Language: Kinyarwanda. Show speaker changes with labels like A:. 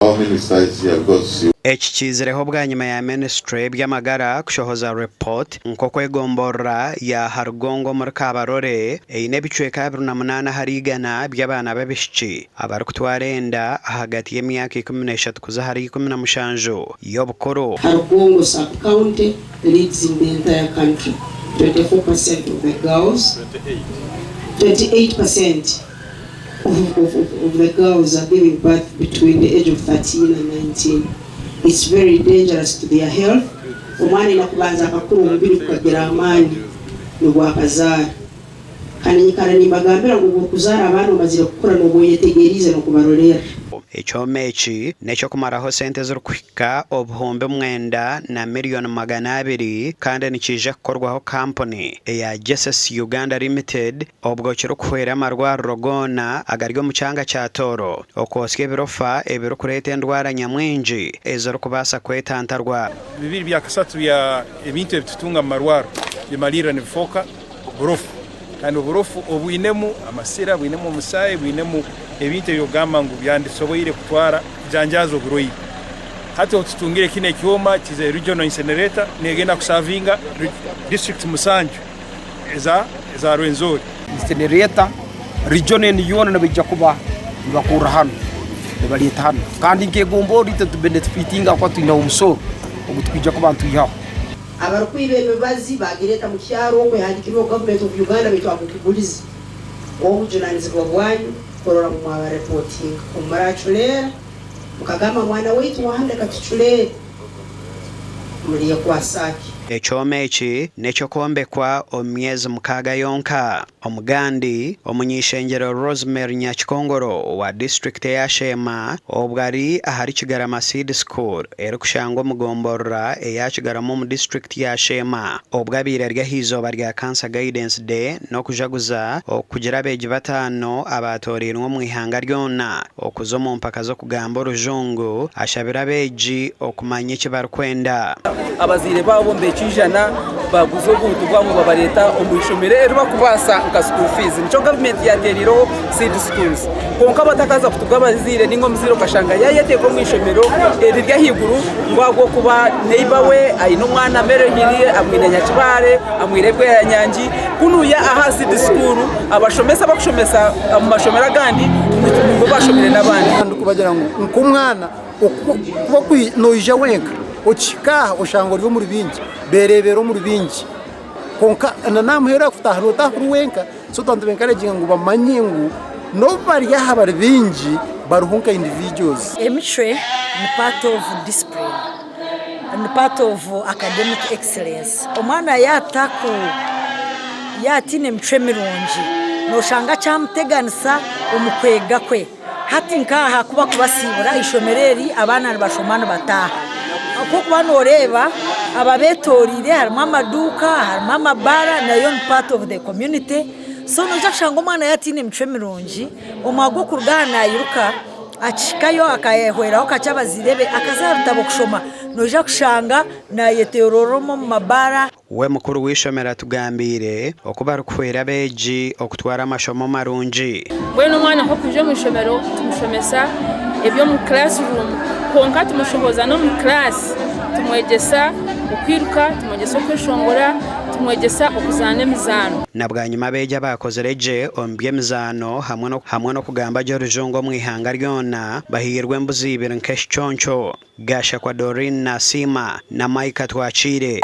A: Our minister is here, God's you.
B: Ekikizireho bwa nyuma ya ministry by'amagara kushohoza report nko kwegombora ya Harugongo muri Kabarore eine bicweka 28 harigana by'abana babishiki abari kutwarenda hagati y'emyaka 13 kuza hari 17 yobukoro.
C: Harugongo sub county leads in the entire country. 24% of the girls, 28% of the girls are giving birth between the age of 13 and 19. It's very dangerous to their health. Umwana inakubanza akakuru umubiri kukagira amani n'ubwakazara. Kanyinkana nimbagambira ngo kuzara abantu bazira gukora no boyetegerize no kubarorera.
B: Echomechi necho kumaraho sente z'urukwika obuhombe mwenda na miliyoni 200 kandi nikije kukorwaho company ya Jesus Uganda Limited obwo kiro kwera marwa rogona agaryo mucanga cha toro okosike birofa ebiro kurete ndwara nyamwinji ezoro kubasa kwetantarwa
D: bibiri bya kasatu ya ebintu ebitutunga marwaro bimalira nifoka burofu kandi burofu obwinemu amasira bwinemu musaye bwinemu ebintu byogamba ngo byandisoboyire kutwara janjazo buroyi hati otutungire kine kioma kize regional incinerator negenda kusavinga district Musanju eza Rwenzori
E: incinerator regional ni yona na bijja kuba bakura hano balita hano kandi nkegombo rite tubenefitinga kwa twina umusoro ogutwija ku bantu yaho
C: abarukwibe bebazi bagireta mu cyaro kwe handikiro government of Uganda bitwa kukuguliza obujunanizi bwanyu korora mu mwa reporting umurachulera mukagama mwana wetu wahanda katuchulera muri yakwasaki.
B: Echomechi necho kombekwa omyezi mukaga yonka omugandi omunyishengero Rosemary Nyakikongoro wa district ya Shema obwari ahari Kigarama Seed School erukushangwa mugomborra eya Kigarama mu district ya Shema obwabire rya hizo barya Cancer Guidance Day no kujaguza okugira beji batano abatorirwa mu ihanga ryona okuzo mu mpaka zo kugamba rujungu ashabira beji okumanya kibarkwenda
E: abazire babo mbekijana baguzo buntu bwabo babareta omwishomere erwa kubasa nka school fees nico government yateriro seed schools konka batakaza kutugabazire ningo mziro kashanga yayeteko mwishomero erirya higuru ngwagwo kuba neighbor we ayino mwana merehiriye amwinenya kibare amwirebwe ya nyanji kunuya aha seed school abashomesa bakushomesa mu mashomera gandi ngo bashomere nabandi
F: kubagira ngo nkumwana kuba kwinoija wenka ochika oshango ryo muri bingi berebero muri bingi konka na namuhera kutaharo tahuru wenka so tantu benkarejinga ngo bamanye ngo no bari yahabari bingi baruhunka individuals.
G: Emchwe ni part of discipline and part of academic excellence. Omwana yataku yatine mchwe mirungi no shanga chamteganisa umukwega kwe hati nkaha kuba kubasibura ishomereri abana bashomana bataha kuko banoreba ababetorire harimo amaduka harimo amabara nayo ni part of the community so noja kushanga umwana yatine mchwe mirungi omwago kurgana yiruka achikayo akayehweraho kacabazirebe akazarutabo kushoma noja kushanga na yeteororomo mabara.
B: We mukuru wishomera tugambire okuba kwera beji okutwara amashomo marungi
H: bwe n'umwana ho kuje mu shomero tumushomesa ebyo mu classroom konka tumushoboza no mu class tumwegesa ukwiruka tumwegesa kwishongora tumwegesa okuzana emizano
B: nabwanyuma beja bakozereje ombye emizano hamwe no kugamba jo rujungo mu ihanga ryona bahirwe mbuzi ibiri nk'eshoncho gasha kwa Doreen Nasima na Mike Twachire.